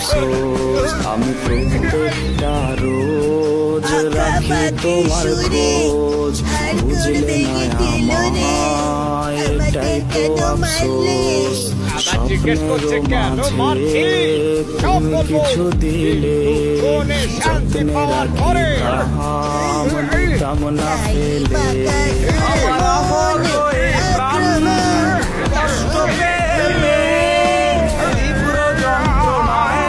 আফসোস আমি প্রত্যেকটা রোজ রাখি তোমার খোঁজ বুঝলে না আমায় এটাই তো আফসোস স্বপ্নের মাঝে তুমি কিছু দিলে যত্নে রাখি তাহাম দিতাম না ফেলে আমার হয়ে প্রাণ কষ্ট পেলে তীব্র যন্ত্রণায়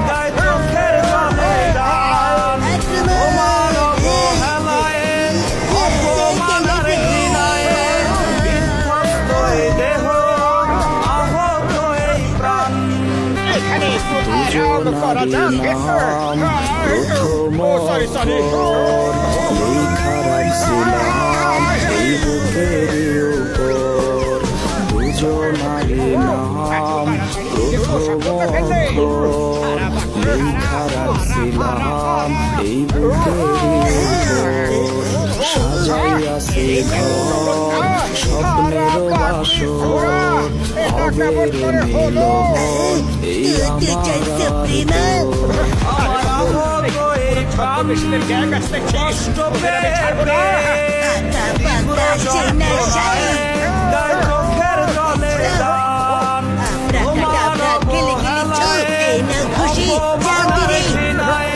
গায়ে চোখের জলে গান তোমার অবহেলায় অপমানের ঘৃণায় বিধ্বস্ত এই দেহ আহত এই প্রাণ দুজনারই নাম প্রথম অক্ষর লেখা রাখছিলাম এই বুকের উপর দুজনারই নাম প্রথম অক্ষর লেখা রাখছিলাম এই বুকের উপর সাজাইয়াছে ঘর স্বপ্নের বাসর হবে মিলন এই আমার কষ্ট পেয়ে চোখের জলে দান তোমার অবহেলায় অপমানের ঘৃণায়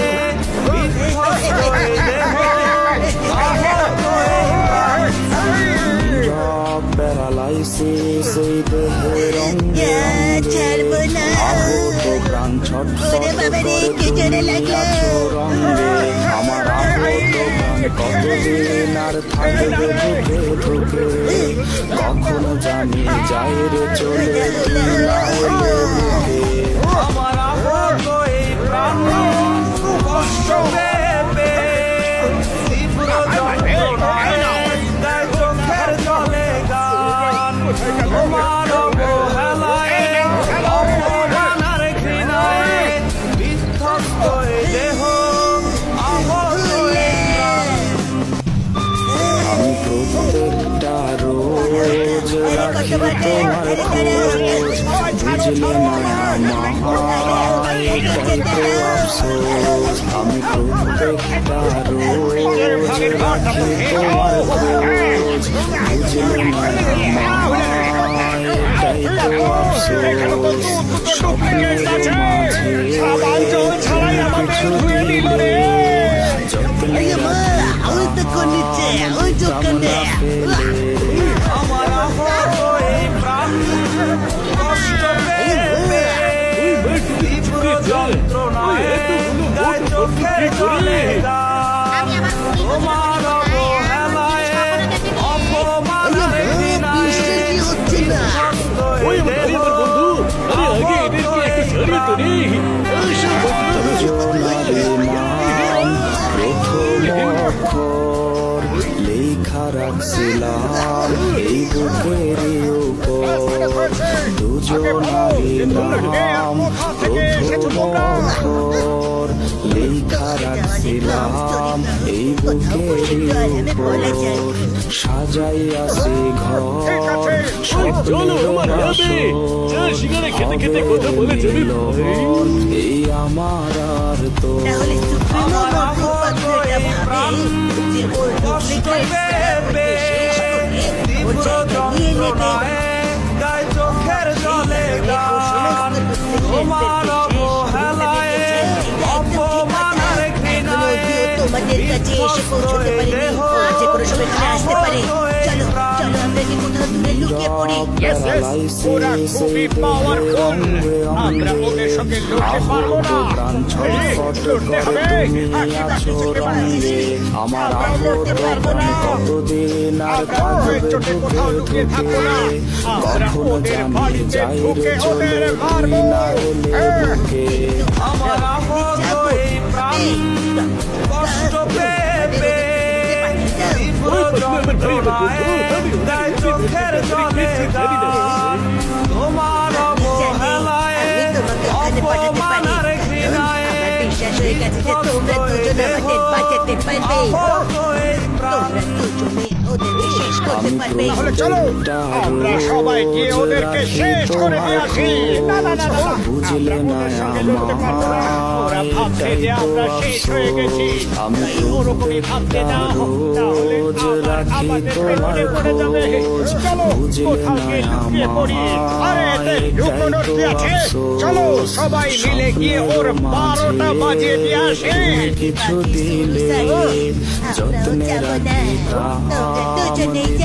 বিধ্বস্ত এই দেহ আহত এই প্রাণ নীরব প্যারালাইসিস এই দেহের অঙ্গে অঙ্গে আহত প্রাণ ছটফট করে তুমি আছো রঙে আমার আহত প্রাণ কতদিন আর থাকবে ঢুকে ঢুকে কখন জানি যায় রে চলে তুই না হলে বুকে আমার আহত এই প্রাণ কষ্ট পেয়ে তীব্র যন্ত্রণায় গায়ে চোখের জলে গান তোমার অবহেলায় অপমানের ঘৃণায় বিধ্বস্ত এই দেহ আহত এই প্রাণ আমি প্রত্যেকটা রোজ রাখি তোমার খোঁজ বুঝলে না আমায় এটাই তো আফসোস আমি প্রত্যেকটা রোজ রাখি তোমার খোঁজ বুঝলে না আমায় এটাই তো আফসোস স্বপ্নের মাঝে কিছু দিলে যত্নে আমার আহত এই প্রাণ কষ্ট পেয়ে তীব্র যন্ত্রণায় গায়ে চোখের জলে গান তোমার অবহেলায় অপমানের ঘৃণায় বিধ্বস্ত এই দেহ অক্ষর লেখা রাখছিলাম এই বুকের উপর দুজনারই নাম প্রথম অক্ষর লেখা রাখছিলাম এই বুকের উপর সাজাইয়াছে ঘর স্বপ্নের বাসর হবে মিলন এই আমার আর তো আমার আহত এই প্রাণ কষ্ট পেয়ে তীব্র যন্ত্রণায় গায়ে চোখের জলে গান তোমার অবহেলায় অপমানের ঘৃণায় বিধ্বস্ত এই দেহ আহত এই প্রাণ প্রাণ ছটফট করে তুমি আছো রঙে আমার আহত প্রাণ কতদিন আর থাকবে ঢুকে ঢুকে কখনো জানি যাই রে চলে তুই না হলে বুকে আমার আহত এই প্রাণ কষ্ট পেয়ে তীব্র যন্ত্রণায় গায়ে চোখের জলে গান তোমার অবহেলায় অপমানের ঘৃণায় বিধ্বস্ত এই দেহ আহত এই প্রাণ আমি পারবে। তাহলে চলো আমরা সবাই গিয়ে ওদেরকে শেষ করে দিয়ে আসি। না না না না, বুঝলে আমরা না ওদের সঙ্গে লড়তে পারবো না। ওরা ভাবছে যে আমরা শেষ হয়ে গেছি। আমি তাই ওরকমই ভাবতে দাও, তাহলে রোজ রাখি আমাদের তোমার পেছনে পড়ে যাবে। খোঁজ চলো বুঝলে কোথাও না গিয়ে লুকিয়ে পড়ি। আরে এতে লুকোনোর কি আছে? চলো সবাই মিলে গিয়ে ওর 12টা বাজিয়ে দিয়ে আসি। কিছু দিলে আমরাও যত্নে যাবো না। রাখি তোমরা দুজনেই তাহা